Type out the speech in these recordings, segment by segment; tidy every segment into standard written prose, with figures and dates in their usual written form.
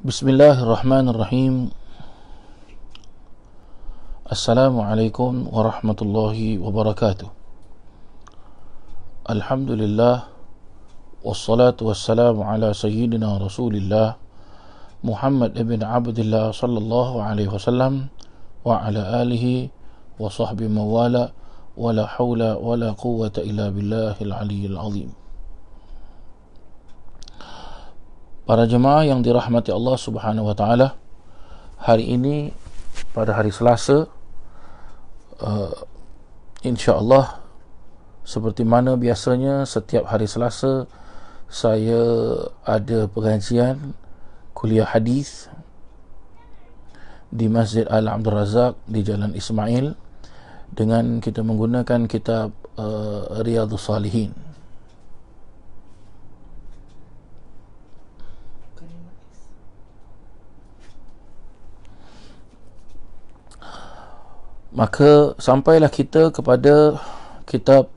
Bismillahirrahmanirrahim. Assalamualaikum warahmatullahi wabarakatuh. Alhamdulillah, wassalatu wassalamu ala sayyidina Rasulillah Muhammad ibn Abdullah sallallahu alaihi wasallam wa ala alihi wa sahbihi mawala wa la hawla wa la quwwata illa billahil aliyyil azim. Para jemaah yang dirahmati Allah Subhanahu wa taala, hari ini pada hari Selasa, insya-Allah seperti mana biasanya setiap hari Selasa saya ada pengajian kuliah hadis di Masjid Al-Abdul Razak di Jalan Ismail dengan kita menggunakan kitab Riyadhus Salihin. Maka sampailah kita kepada kitab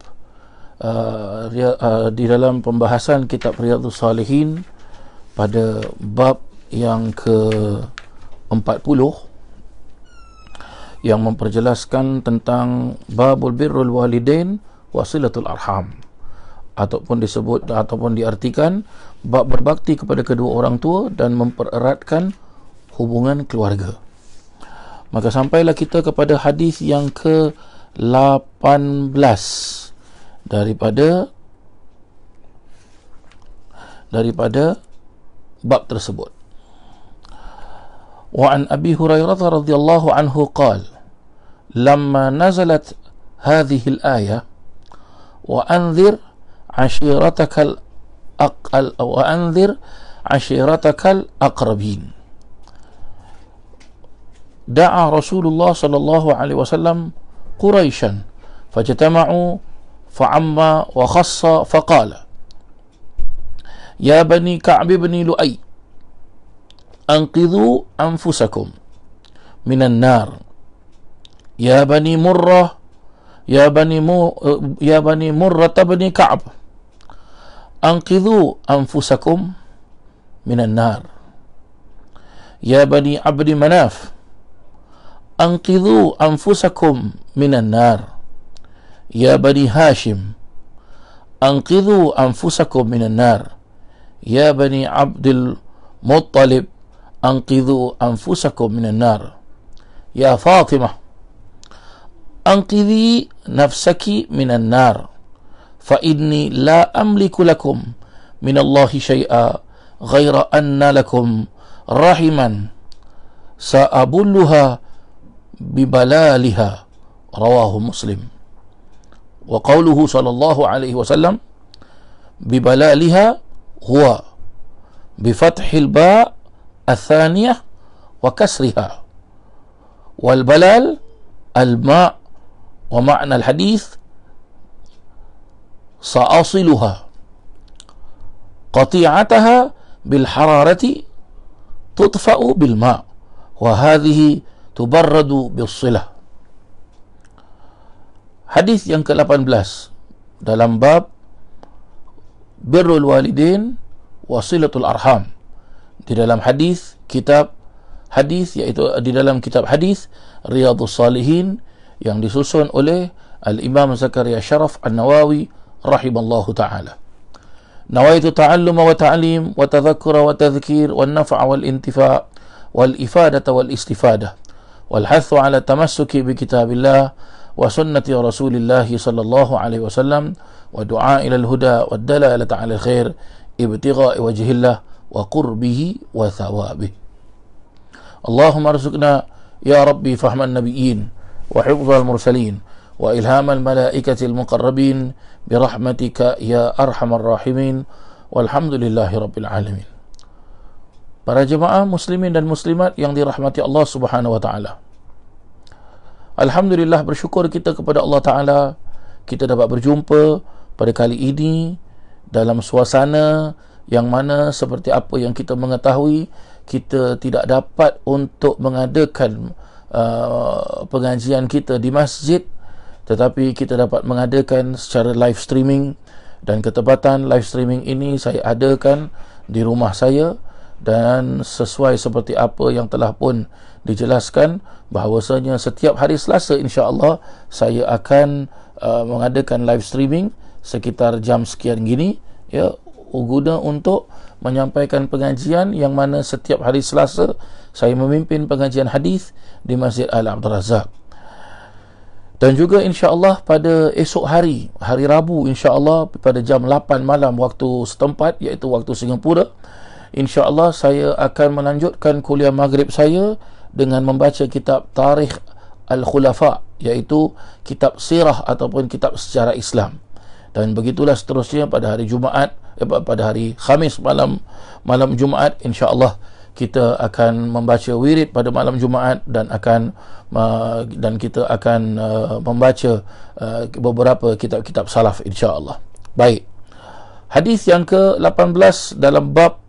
di dalam pembahasan kitab Riyadhus Salihin pada bab yang ke-40 yang memperjelaskan tentang babul birrul walidain wasilatul arham, ataupun disebut ataupun diartikan bab berbakti kepada kedua orang tua dan mempereratkan hubungan keluarga. Maka sampailah kita kepada hadis yang ke-18 daripada bab tersebut. Wa an Abi Hurairah radhiyallahu anhu qala lamma nazalat hadhihi al-ayah wa anzir ashiratakal aqrabin. دعا رسول الله صلى الله عليه وسلم قريشا فاجتمعوا فعم وخص فقال يا بني كعب بن لؤي أنقذوا أنفسكم من النار يا بني مرة بن كعب أنقذوا أنفسكم من النار يا بني عبد مناف أنقذوا أنفسكم من النار يا بني هاشم أنقذوا أنفسكم من النار يا بني عبد المطلب أنقذوا أنفسكم من النار يا فاطمة أنقذي نفسك من النار فإني لا أملك لكم من الله شيئا غير أن لكم رحما سأبلها ببلالها رواه مسلم. وقوله صلى الله عليه وسلم ببلالها هو بفتح الباء الثانية وكسرها، والبلال الماء، ومعنى الحديث سأصلها قطيعتها بالحرارة تطفأ بالماء وهذه tubarradu bis-silah. Hadis yang ke-18 dalam bab birrul walidain wasilatul arham, di dalam hadis kitab hadis, iaitu di dalam kitab hadis Riyadhus Salihin yang disusun oleh Al-Imam Zakaria Sharaf An-Nawawi rahimallahu ta'ala. Nawaitu ta'alluma wa ta'lim wa tadhakkura wa tadhkir wa an-naf'a wal intifa' wal ifadata wal istifadah والحث على التمسك بكتاب الله وسنة رسول الله صلى الله عليه وسلم ودعاء إلى الهدى والدلالة على الخير ابتغاء وجه الله وقربه وثوابه. اللهم ارزقنا يا ربي فهم النبيين وحفظ المرسلين وإلهام الملائكة المقربين برحمتك يا أرحم الراحمين والحمد لله رب العالمين. Para jemaah muslimin dan muslimat yang dirahmati Allah Subhanahu wa taala, alhamdulillah, bersyukur kita kepada Allah Taala, kita dapat berjumpa pada kali ini dalam suasana yang mana seperti apa yang kita mengetahui, kita tidak dapat untuk mengadakan pengajian kita di masjid, tetapi kita dapat mengadakan secara live streaming. Dan ketepatan live streaming ini saya adakan di rumah saya dan sesuai seperti apa yang telah pun dijelaskan, bahawasanya setiap hari Selasa insya-Allah saya akan mengadakan live streaming sekitar jam sekian gini, ya, guna untuk menyampaikan pengajian yang mana setiap hari Selasa saya memimpin pengajian hadis di Masjid Al-Abdul Razak. Dan juga insya-Allah pada esok hari Rabu, insya-Allah pada jam 8 malam waktu setempat, iaitu waktu Singapura, insya-Allah saya akan melanjutkan kuliah maghrib saya dengan membaca kitab Tarikh Al-Khulafa, iaitu kitab sirah ataupun kitab sejarah Islam. Dan begitulah seterusnya pada hari Jumaat, pada hari Khamis malam Jumaat, insya-Allah kita akan membaca wirid pada malam Jumaat dan kita akan membaca beberapa kitab-kitab salaf, insya-Allah. Baik. Hadis yang ke-18 dalam bab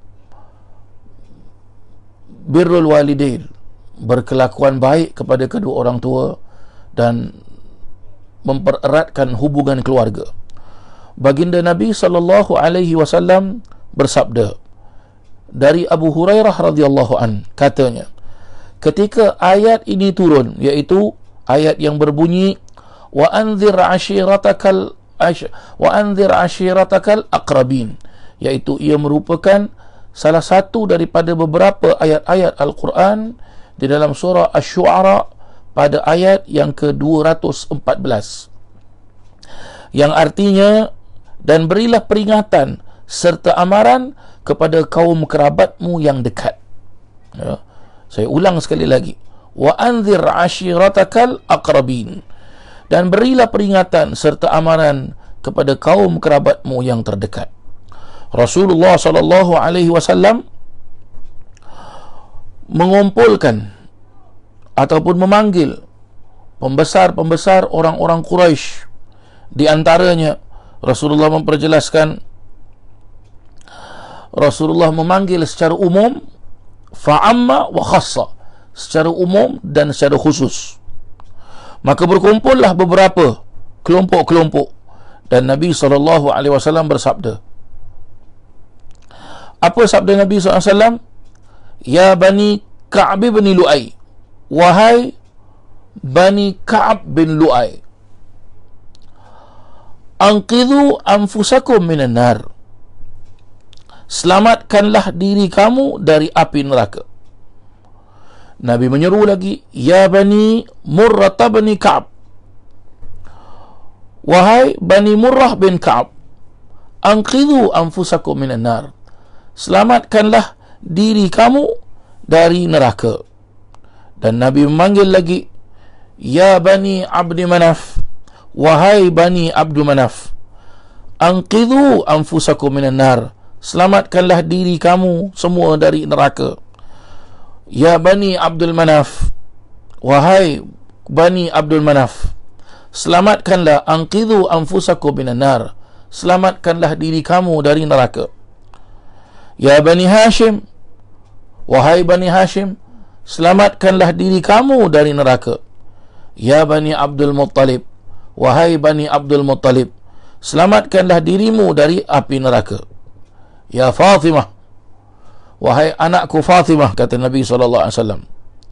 birrul walidain, berkelakuan baik kepada kedua orang tua dan mempereratkan hubungan keluarga. Baginda Nabi SAW bersabda dari Abu Hurairah radhiyallahu an, katanya, ketika ayat ini turun, iaitu ayat yang berbunyi wa anzir ashiratakal aqrabin, iaitu ia merupakan salah satu daripada beberapa ayat-ayat Al-Quran di dalam surah Asy-Syu'ara pada ayat yang ke-214, yang artinya, dan berilah peringatan serta amaran kepada kaum kerabatmu yang dekat. Ya. Saya ulang sekali lagi, wa anzir ashiratakal aqrabin, dan berilah peringatan serta amaran kepada kaum kerabatmu yang terdekat. Rasulullah SAW mengumpulkan ataupun memanggil pembesar-pembesar orang-orang Quraisy. Di antaranya Rasulullah memperjelaskan, Rasulullah memanggil secara umum, fa'amma wa khassa, secara umum dan secara khusus. Maka berkumpullah beberapa kelompok-kelompok, dan Nabi SAW bersabda. Apa sabda Nabi SAW? Ya Bani Ka'ab bin Lu'ay, wahai Bani Ka'ab bin Lu'ay, anqidhu anfusakum minan nar, selamatkanlah diri kamu dari api neraka. Nabi menyeru lagi, ya Bani Murrah bin Ka'ab, wahai Bani Murrah bin Ka'ab, anqidhu anfusakum minan nar, selamatkanlah diri kamu dari neraka. Dan Nabi memanggil lagi, ya Bani Abdi Manaf, wahai Bani Abdul Manaf, anqidhu anfusakum minan nar, selamatkanlah diri kamu semua dari neraka. Ya Bani Abdul Manaf, wahai Bani Abdul Manaf, selamatkanlah, anqidhu anfusakum minan nar, selamatkanlah diri kamu dari neraka. Ya Bani Hashim, wahai Bani Hashim, selamatkanlah diri kamu dari neraka. Ya Bani Abdul Muttalib, wahai Bani Abdul Muttalib, selamatkanlah dirimu dari api neraka. Ya Fatimah, wahai anakku Fatimah, kata Nabi SAW,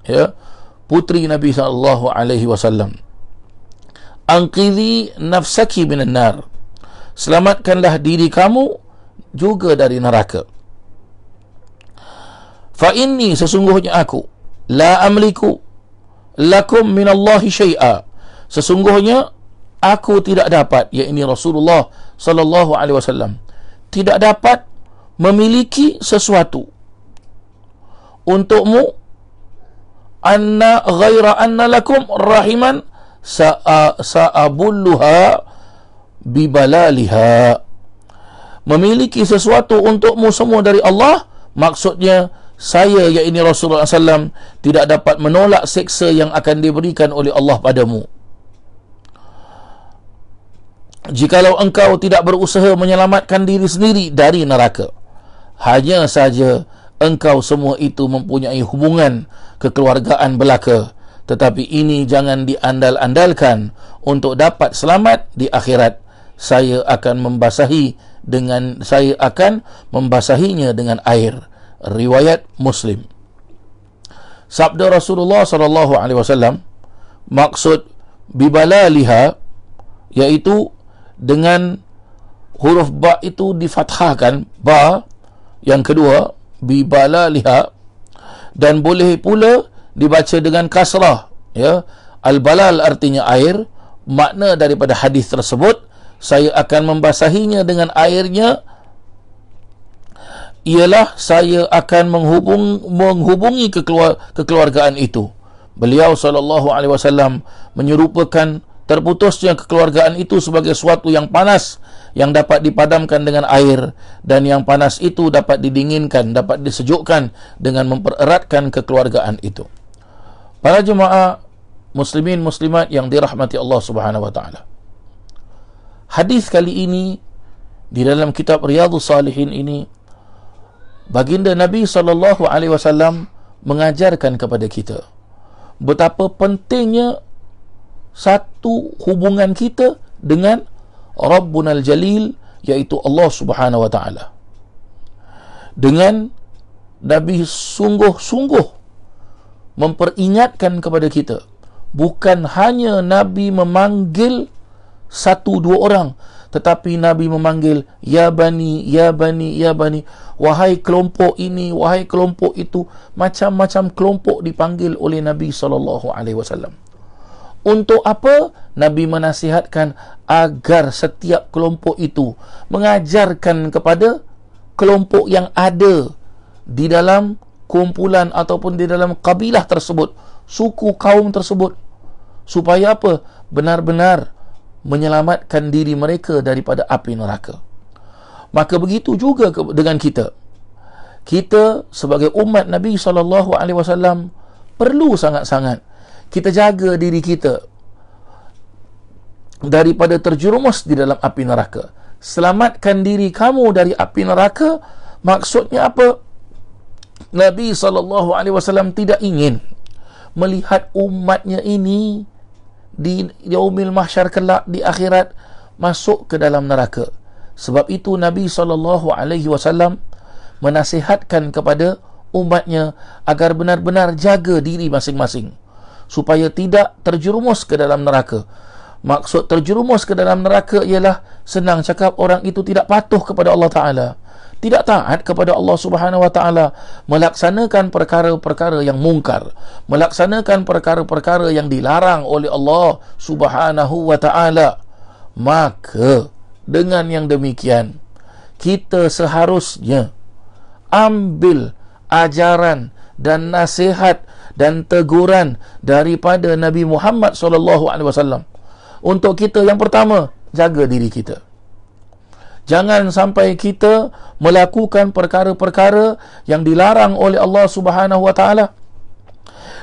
ya, putri Nabi SAW, anqidhi nafsaki minan nar, selamatkanlah diri kamu juga dari neraka. Fa inni, sesungguhnya aku, la amliku lakum minallahi syai'a, sesungguhnya aku tidak dapat, yakni Rasulullah SAW tidak dapat memiliki sesuatu untukmu, anna ghaira anna lakum rahiman sa'abulluha bibalaliha, memiliki sesuatu untukmu semua dari Allah, maksudnya saya, yakni Rasulullah SAW, tidak dapat menolak seksa yang akan diberikan oleh Allah padamu. Jikalau engkau tidak berusaha menyelamatkan diri sendiri dari neraka, hanya saja engkau semua itu mempunyai hubungan kekeluargaan belaka, tetapi ini jangan diandal-andalkan untuk dapat selamat di akhirat. Saya akan membasahinya dengan air riwayat Muslim. Sabda Rasulullah sallallahu alaihi wasallam, maksud bibalaliha iaitu dengan huruf ba itu difathahkan, ba yang kedua, bibalaliha, dan boleh pula dibaca dengan kasrah, ya. Al-balal artinya air. Makna daripada hadis tersebut, saya akan membasahinya dengan airnya, ialah saya akan menghubungi kekeluargaan itu. Beliau sallallahu alaihi wasallam menyerupakan terputusnya kekeluargaan itu sebagai suatu yang panas yang dapat dipadamkan dengan air, dan yang panas itu dapat didinginkan, dapat disejukkan dengan mempereratkan kekeluargaan itu. Para jemaah muslimin muslimat yang dirahmati Allah Subhanahu wa taala. Hadis kali ini di dalam kitab Riyadhus Salihin ini, baginda Nabi sallallahu alaihi wasallam mengajarkan kepada kita betapa pentingnya satu hubungan kita dengan Rabbunal Jalil, iaitu Allah Subhanahu wa taala. Dengan Nabi sungguh-sungguh memperingatkan kepada kita, bukan hanya Nabi memanggil satu dua orang, tetapi Nabi memanggil ya bani, ya bani, ya bani, wahai kelompok ini, wahai kelompok itu. Macam-macam kelompok dipanggil oleh Nabi SAW. Untuk apa? Nabi menasihatkan agar setiap kelompok itu mengajarkan kepada kelompok yang ada di dalam kumpulan ataupun di dalam kabilah tersebut, suku kaum tersebut, supaya apa? Benar-benar menyelamatkan diri mereka daripada api neraka. Maka begitu juga dengan kita. Kita sebagai umat Nabi SAW perlu sangat-sangat kita jaga diri kita daripada terjerumus di dalam api neraka. Selamatkan diri kamu dari api neraka. Maksudnya apa? Nabi SAW tidak ingin melihat umatnya ini di yaumil mahsyar kelak, di akhirat, masuk ke dalam neraka. Sebab itu Nabi SAW menasihatkan kepada umatnya agar benar-benar jaga diri masing-masing supaya tidak terjerumus ke dalam neraka. Maksud terjerumus ke dalam neraka ialah, senang cakap, orang itu tidak patuh kepada Allah Ta'ala, tidak taat kepada Allah Subhanahu Wa Ta'ala, melaksanakan perkara-perkara yang mungkar, melaksanakan perkara-perkara yang dilarang oleh Allah Subhanahu Wa Ta'ala. Maka dengan yang demikian, kita seharusnya ambil ajaran dan nasihat dan teguran daripada Nabi Muhammad SAW untuk kita. Yang pertama, jaga diri kita. Jangan sampai kita melakukan perkara-perkara yang dilarang oleh Allah Subhanahu Wa Ta'ala,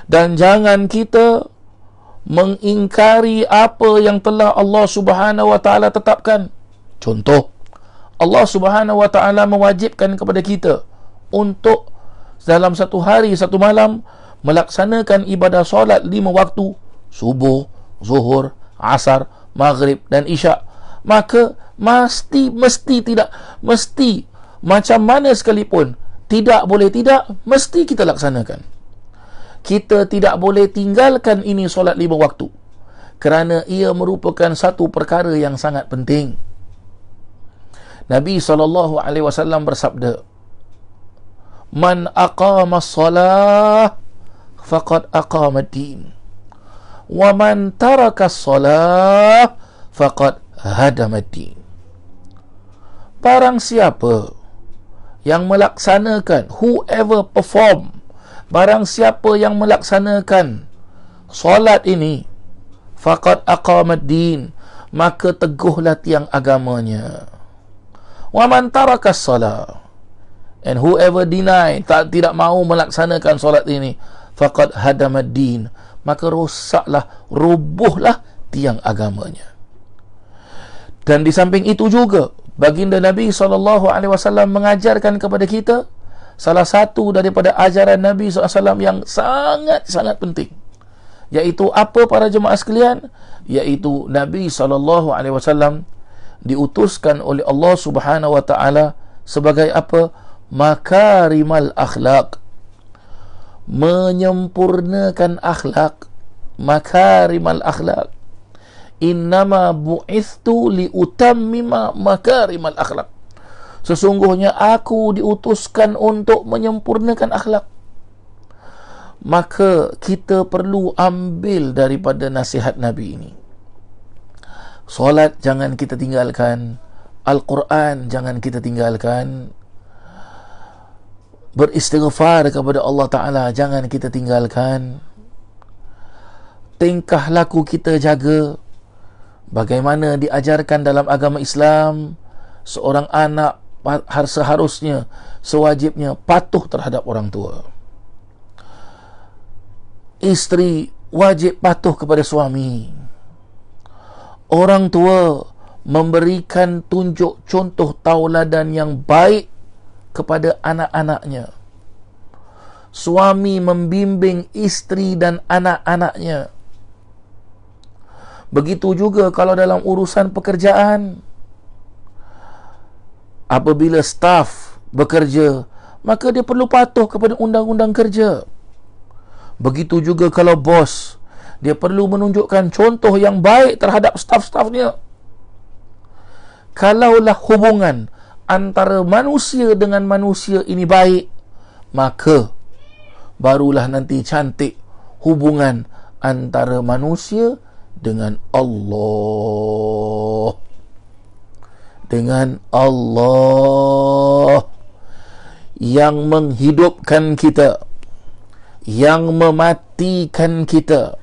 dan jangan kita mengingkari apa yang telah Allah Subhanahu Wa Ta'ala tetapkan. Contoh, Allah Subhanahu Wa Ta'ala mewajibkan kepada kita untuk dalam satu hari, satu malam, melaksanakan ibadah solat 5 waktu, subuh, zuhur, asar, maghrib dan isyak. Maka mesti macam mana sekalipun, tidak boleh tidak, mesti kita laksanakan. Kita tidak boleh tinggalkan ini solat 5 waktu, kerana ia merupakan satu perkara yang sangat penting. Nabi SAW bersabda, man aqama as-salah faqad aqama ad-din, wa man taraka as-salah faqad hadama ad-din. Barang siapa yang melaksanakan, whoever perform, barang siapa yang melaksanakan solat ini, faqad aqama ad-din, maka teguhlah tiang agamanya. Wa man taraka as-salah, and whoever deny, tidak mahu melaksanakan solat ini, faqad hadama ad-din, maka rosaklah, rubuhlah tiang agamanya. Dan di samping itu juga, baginda Nabi SAW mengajarkan kepada kita salah satu daripada ajaran Nabi SAW yang sangat-sangat penting. Iaitu apa, para jemaah sekalian? Iaitu Nabi SAW diutuskan oleh Allah Subhanahu Wa Ta'ala sebagai apa? makarimal akhlak, menyempurnakan akhlak. Makarimal akhlak, innama bu'ithtu liutammima makarimal akhlak, sesungguhnya aku diutuskan untuk menyempurnakan akhlak. Maka kita perlu ambil daripada nasihat Nabi ini. Solat jangan kita tinggalkan, Al-Quran jangan kita tinggalkan, beristighfar kepada Allah Ta'ala jangan kita tinggalkan, tingkah laku kita jaga. Bagaimana diajarkan dalam agama Islam, seorang anak seharusnya, sewajibnya patuh terhadap orang tua. Isteri wajib patuh kepada suami. Orang tua memberikan tunjuk contoh tauladan yang baik kepada anak-anaknya. Suami membimbing isteri dan anak-anaknya. Begitu juga kalau dalam urusan pekerjaan. Apabila staf bekerja, maka dia perlu patuh kepada undang-undang kerja. Begitu juga kalau bos, dia perlu menunjukkan contoh yang baik terhadap staf-stafnya. Kalaulah hubungan antara manusia dengan manusia ini baik, maka barulah nanti cantik hubungan antara manusia dengan Allah. Dengan Allah yang menghidupkan kita, yang mematikan kita,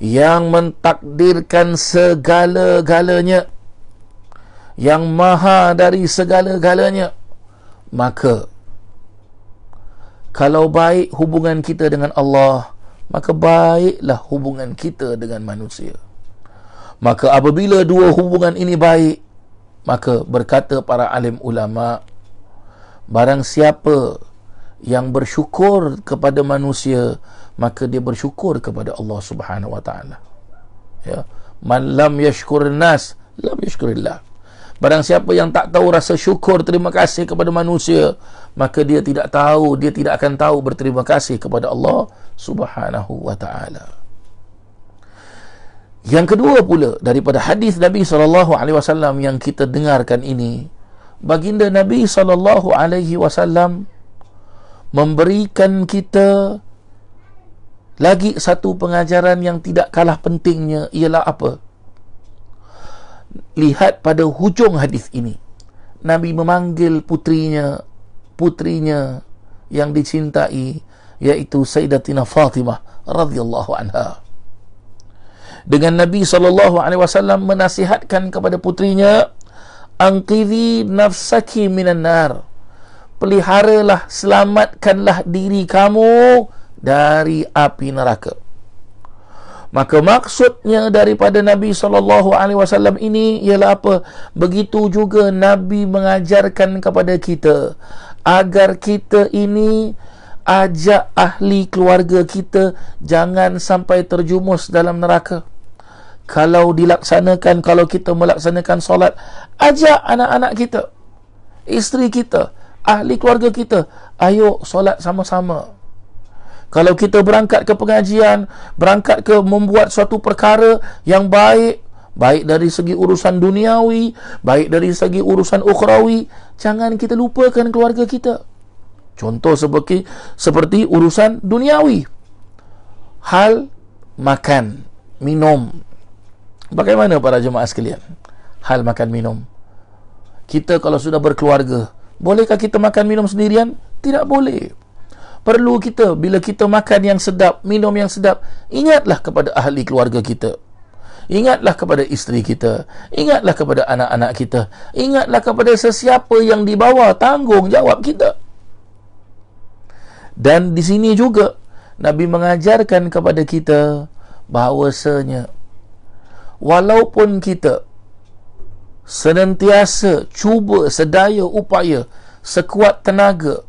yang mentakdirkan segala-galanya, yang maha dari segala-galanya. Maka kalau baik hubungan kita dengan Allah, maka baiklah hubungan kita dengan manusia. Maka apabila dua hubungan ini baik, maka berkata para alim ulama, barang siapa yang bersyukur kepada manusia, maka dia bersyukur kepada Allah Subhanahu wa taala. Ya, man lam yashkur nas lam yashkurillah. Barang siapa yang tak tahu rasa syukur, terima kasih kepada manusia, maka dia tidak akan tahu berterima kasih kepada Allah Subhanahu wa taala. Yang kedua pula daripada hadis Nabi SAW yang kita dengarkan ini, baginda Nabi SAW memberikan kita lagi satu pengajaran yang tidak kalah pentingnya, ialah apa? Lihat pada hujung hadis ini, Nabi memanggil putrinya yang dicintai, iaitu Sayyidatina Fatimah radhiyallahu anha. Dengan Nabi SAW menasihatkan kepada putrinya, angqidhi nafsaki minan nar, peliharalah, selamatkanlah diri kamu dari api neraka. Maka maksudnya daripada Nabi SAW ini ialah apa? Begitu juga Nabi mengajarkan kepada kita agar kita ini ajak ahli keluarga kita jangan sampai terjumus dalam neraka. Kalau kita melaksanakan solat, ajak anak-anak kita, isteri kita, ahli keluarga kita, ayo solat sama-sama. Kalau kita berangkat ke pengajian, berangkat ke membuat suatu perkara yang baik, baik dari segi urusan duniawi, baik dari segi urusan ukhrawi, jangan kita lupakan keluarga kita. Contoh seperti urusan duniawi, hal makan, minum. Bagaimana para jemaah sekalian? Hal makan, minum. Kita kalau sudah berkeluarga, bolehkah kita makan minum sendirian? Tidak boleh. Perlu kita, bila kita makan yang sedap, minum yang sedap, ingatlah kepada ahli keluarga kita, ingatlah kepada isteri kita, ingatlah kepada anak-anak kita, ingatlah kepada sesiapa yang di bawah tanggungjawab kita. Dan di sini juga Nabi mengajarkan kepada kita bahawasanya walaupun kita senantiasa cuba sedaya upaya, sekuat tenaga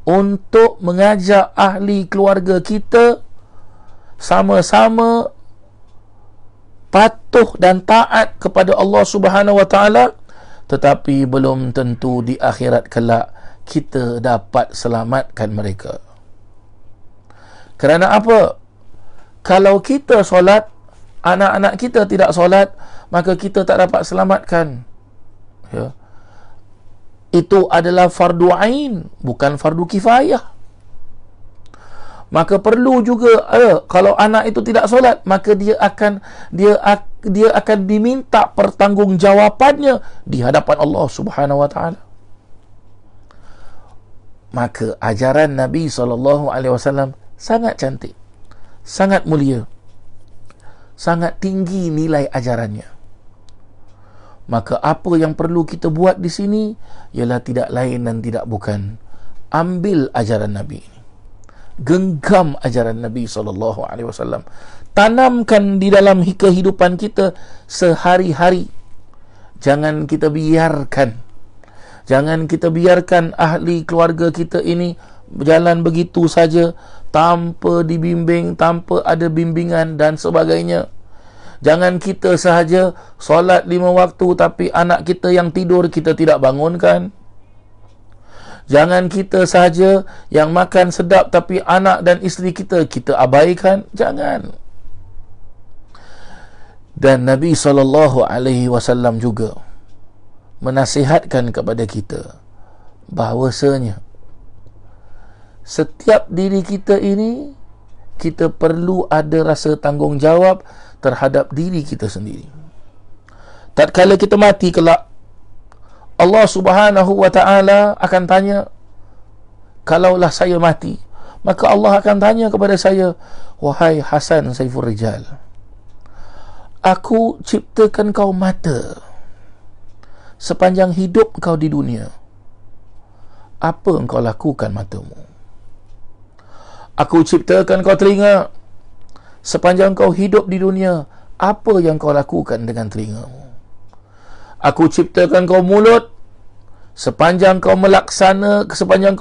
untuk mengajak ahli keluarga kita sama-sama patuh dan taat kepada Allah Subhanahu wa taala, tetapi belum tentu di akhirat kelak kita dapat selamatkan mereka. Kerana apa? Kalau kita solat, anak-anak kita tidak solat, maka kita tak dapat selamatkan. Ya. Itu adalah fardu ain, bukan fardu kifayah. Maka perlu juga kalau anak itu tidak solat, maka dia akan diminta pertanggungjawabannya di hadapan Allah Subhanahu wa taala. Maka ajaran Nabi SAW sangat cantik, sangat mulia, sangat tinggi nilai ajarannya. Maka apa yang perlu kita buat di sini ialah tidak lain dan tidak bukan ambil ajaran Nabi ini. Genggam ajaran Nabi SAW, tanamkan di dalam kehidupan kita sehari-hari. Jangan kita biarkan ahli keluarga kita ini berjalan begitu saja, tanpa dibimbing, tanpa ada bimbingan dan sebagainya. Jangan kita sahaja solat 5 waktu, tapi anak kita yang tidur kita tidak bangunkan. Jangan kita sahaja yang makan sedap, tapi anak dan isteri kita abaikan. Jangan. Dan Nabi SAW juga menasihatkan kepada kita bahawasanya setiap diri kita ini, kita perlu ada rasa tanggungjawab terhadap diri kita sendiri. Tatkala kita mati kelak, Allah Subhanahu wa taala akan tanya, kalaulah saya mati, maka Allah akan tanya kepada saya, wahai Hasan Saiful Rijal, aku ciptakan kau mata sepanjang hidup kau di dunia. Apa engkau lakukan matamu? Aku ciptakan kau telinga sepanjang kau hidup di dunia. Apa yang kau lakukan dengan telingamu? Aku ciptakan kau mulut sepanjang kau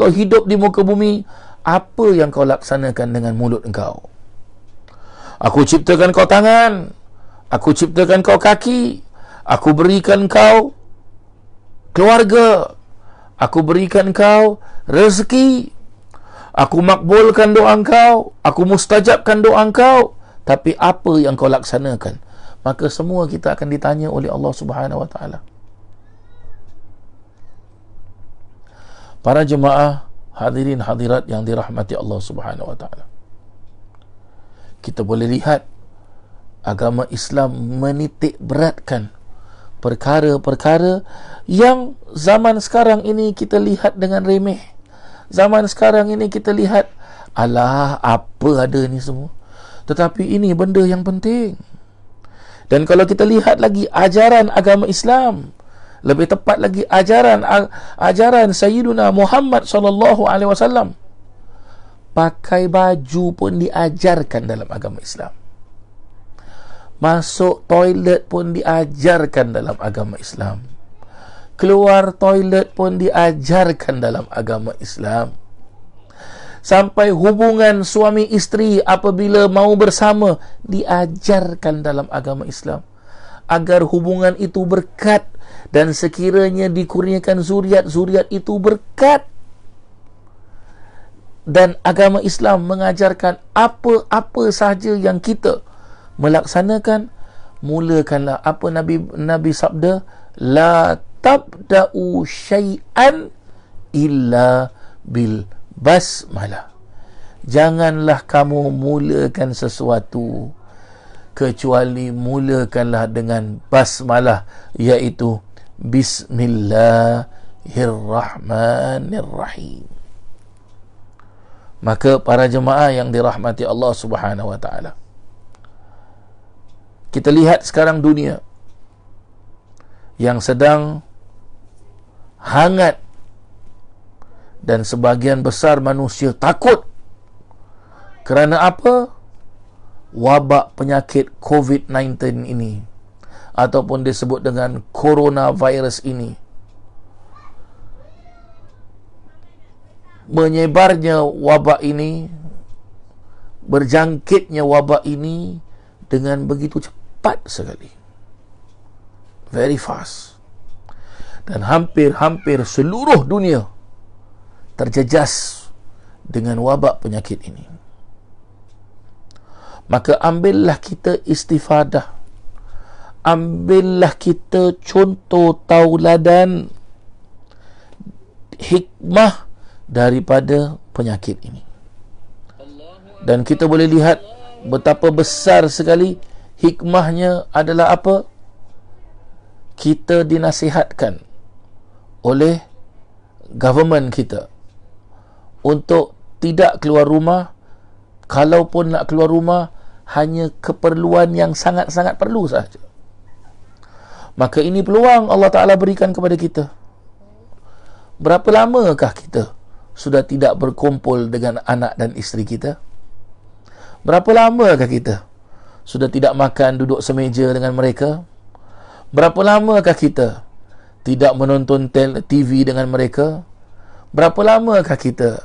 hidup di muka bumi. Apa yang kau laksanakan dengan mulut engkau? Aku ciptakan kau tangan, aku ciptakan kau kaki, aku berikan kau keluarga, aku berikan kau rezeki, aku makbulkan doa engkau, aku mustajabkan doa engkau, tapi apa yang kau laksanakan? Maka semua kita akan ditanya oleh Allah Subhanahu wa taala. Para jemaah hadirin hadirat yang dirahmati Allah Subhanahu wa taala, kita boleh lihat agama Islam menitik beratkan perkara-perkara yang zaman sekarang ini kita lihat dengan remeh. Zaman sekarang ini kita lihat, alah, apa ada ni semua. Tetapi ini benda yang penting. Dan kalau kita lihat lagi ajaran agama Islam, lebih tepat lagi ajaran Sayyiduna Muhammad SAW, pakai baju pun diajarkan dalam agama Islam. Masuk toilet pun diajarkan dalam agama Islam. Keluar toilet pun diajarkan dalam agama Islam. Sampai hubungan suami isteri apabila mau bersama diajarkan dalam agama Islam, agar hubungan itu berkat, dan sekiranya dikurniakan zuriat itu berkat. Dan agama Islam mengajarkan apa-apa sahaja yang kita melaksanakan, mulakanlah apa Nabi sabda, la tabda'u syai'an illa bil basmalah. Janganlah kamu mulakan sesuatu kecuali mulakanlah dengan basmalah, iaitu Bismillahirrahmanirrahim. Maka para jemaah yang dirahmati Allah Subhanahu wa taala, kita lihat sekarang dunia yang sedang hangat, dan sebahagian besar manusia takut. Kerana apa? Wabak penyakit COVID-19 ini, ataupun disebut dengan coronavirus ini, menyebarnya wabak ini, berjangkitnya wabak ini dengan begitu cepat sekali, very fast. Dan hampir-hampir seluruh dunia terjejas dengan wabak penyakit ini. Maka ambillah kita istifadah, ambillah kita contoh tauladan hikmah daripada penyakit ini. Dan kita boleh lihat betapa besar sekali hikmahnya adalah apa? Kita dinasihatkan oleh government kita untuk tidak keluar rumah. Kalaupun nak keluar rumah, hanya keperluan yang sangat-sangat perlu sahaja. Maka ini peluang Allah Ta'ala berikan kepada kita. Berapa lamakah kita sudah tidak berkumpul dengan anak dan isteri kita? Berapa lamakah kita sudah tidak makan duduk semeja dengan mereka? Berapa lamakah kita tidak menonton TV dengan mereka? Berapa lamakah kita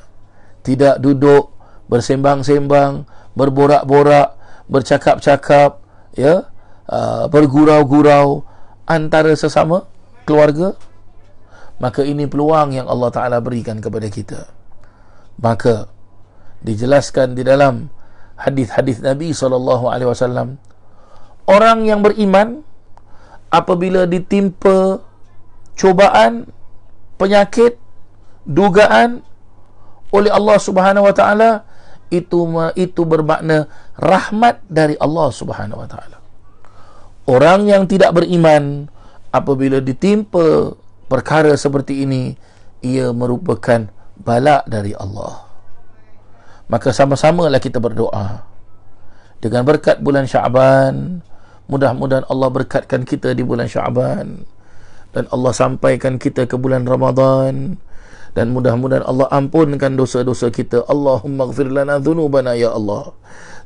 tidak duduk bersembang-sembang, berborak-borak, bercakap-cakap, ya, bergurau-gurau antara sesama keluarga? Maka ini peluang yang Allah Ta'ala berikan kepada kita. Maka dijelaskan di dalam hadis-hadis Nabi SAW, orang yang beriman apabila ditimpa cubaan, penyakit, dugaan oleh Allah Subhanahu Wa Ta'ala, itu bermakna rahmat dari Allah Subhanahu Wa Ta'ala. Orang yang tidak beriman apabila ditimpa perkara seperti ini, ia merupakan bala dari Allah. Maka sama-samalah kita berdoa dengan berkat bulan Sya'ban. Mudah-mudahan Allah berkatkan kita di bulan Sya'ban, dan Allah sampaikan kita ke bulan Ramadan, dan mudah-mudahan Allah ampunkan dosa-dosa kita. Allahumma ighfir lana dhunubana ya Allah.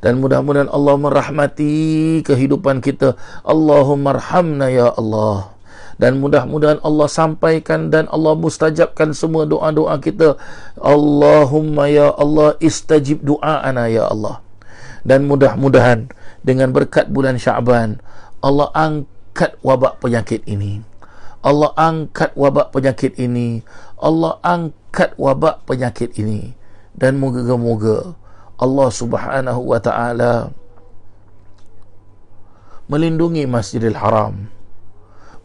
Dan mudah-mudahan Allah merahmati kehidupan kita. Allahumma arhamna ya Allah. Dan mudah-mudahan Allah sampaikan dan Allah mustajabkan semua doa-doa kita. Allahumma ya Allah istajib du'aana ya Allah. Dan mudah-mudahan dengan berkat bulan Sya'ban, Allah angkat wabak penyakit ini. Allah angkat wabak penyakit ini. Allah angkat wabak penyakit ini. Dan moga-moga Allah Subhanahu Wa Ta'ala melindungi Masjidil Haram,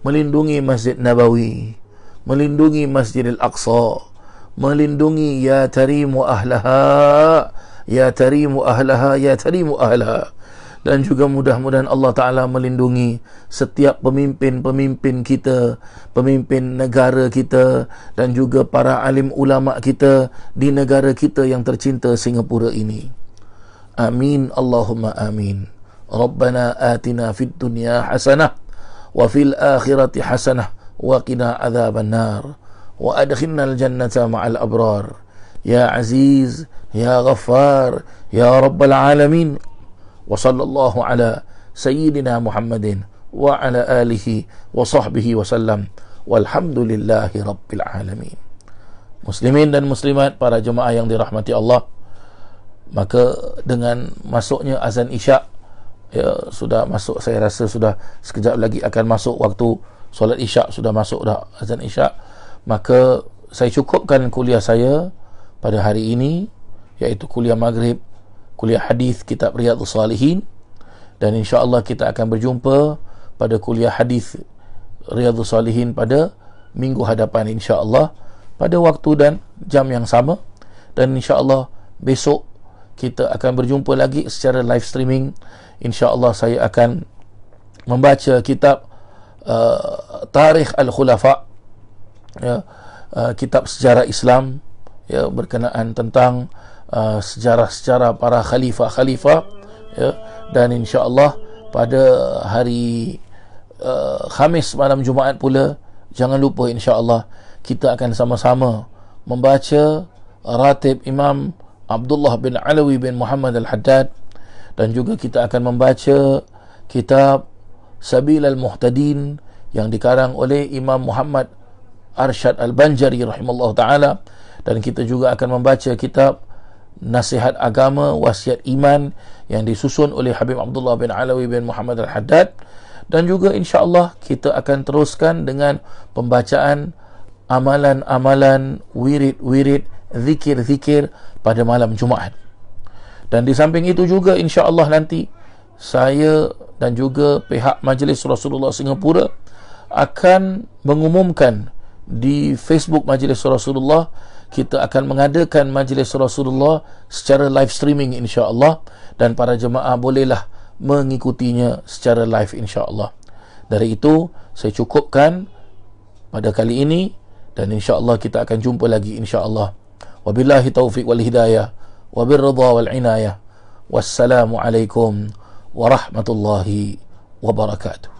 melindungi Masjid Nabawi, melindungi Masjidil Aqsa, melindungi ya tarimu ahlaha, ya tarimu ahlaha, ya tarimu ahlaha. Dan juga mudah-mudahan Allah Ta'ala melindungi setiap pemimpin-pemimpin kita, pemimpin negara kita, dan juga para alim ulama kita di negara kita yang tercinta Singapura ini. Amin, Allahumma amin. Rabbana atina fid dunya hasanah wa fil akhirati hasanah wa qina adzaban nar wa adkhilna al jannata ma'al abrar ya aziz ya ghaffar ya rabbal alamin. Wa sallallahu ala sayyidina Muhammadin wa ala alihi wa sahbihi wa sallam walhamdulillahi rabbil alamin. Muslimin dan muslimat, para jemaah yang dirahmati Allah, maka dengan masuknya azan Isya, ya, sudah masuk, saya rasa sudah sekejap lagi akan masuk waktu solat Isya, sudah masuk dah azan Isya. Maka saya cukupkan kuliah saya pada hari ini, iaitu kuliah maghrib, kuliah hadis kitab Riyadhus Salihin, dan insya-Allah kita akan berjumpa pada kuliah hadis Riyadhus Salihin pada minggu hadapan, insya-Allah pada waktu dan jam yang sama. Dan insya-Allah besok kita akan berjumpa lagi secara live streaming. InsyaAllah saya akan membaca kitab Tarikh Al-Khulafa, ya, kitab sejarah Islam, ya, berkenaan tentang sejarah-sejarah para khalifah-khalifah, ya. Dan insyaAllah pada hari Khamis malam Jumaat pula, jangan lupa insyaAllah kita akan sama-sama membaca Ratib Imam Abdullah bin Alawi bin Muhammad Al-Haddad, dan juga kita akan membaca kitab Sabil Al-Muhtadin yang dikarang oleh Imam Muhammad Arsyad Al-Banjari rahimahullah ta'ala. Dan kita juga akan membaca kitab Nasihat Agama Wasiat Iman yang disusun oleh Habib Abdullah bin Alawi bin Muhammad Al-Haddad. Dan juga insyaAllah kita akan teruskan dengan pembacaan amalan-amalan wirid-wirid zikir-zikir pada malam Jumaat. Dan di samping itu juga insya-Allah nanti saya dan juga pihak Majlis Rasulullah Singapura akan mengumumkan di Facebook Majlis Rasulullah, kita akan mengadakan Majlis Rasulullah secara live streaming insya-Allah, dan para jemaah bolehlah mengikutinya secara live insya-Allah. Dari itu saya cukupkan pada kali ini, dan insya-Allah kita akan jumpa lagi insya-Allah. Wabillahi taufiq wal hidayah, wabirridha wal inayah. Wassalamu alaikum warahmatullahi wabarakatuh.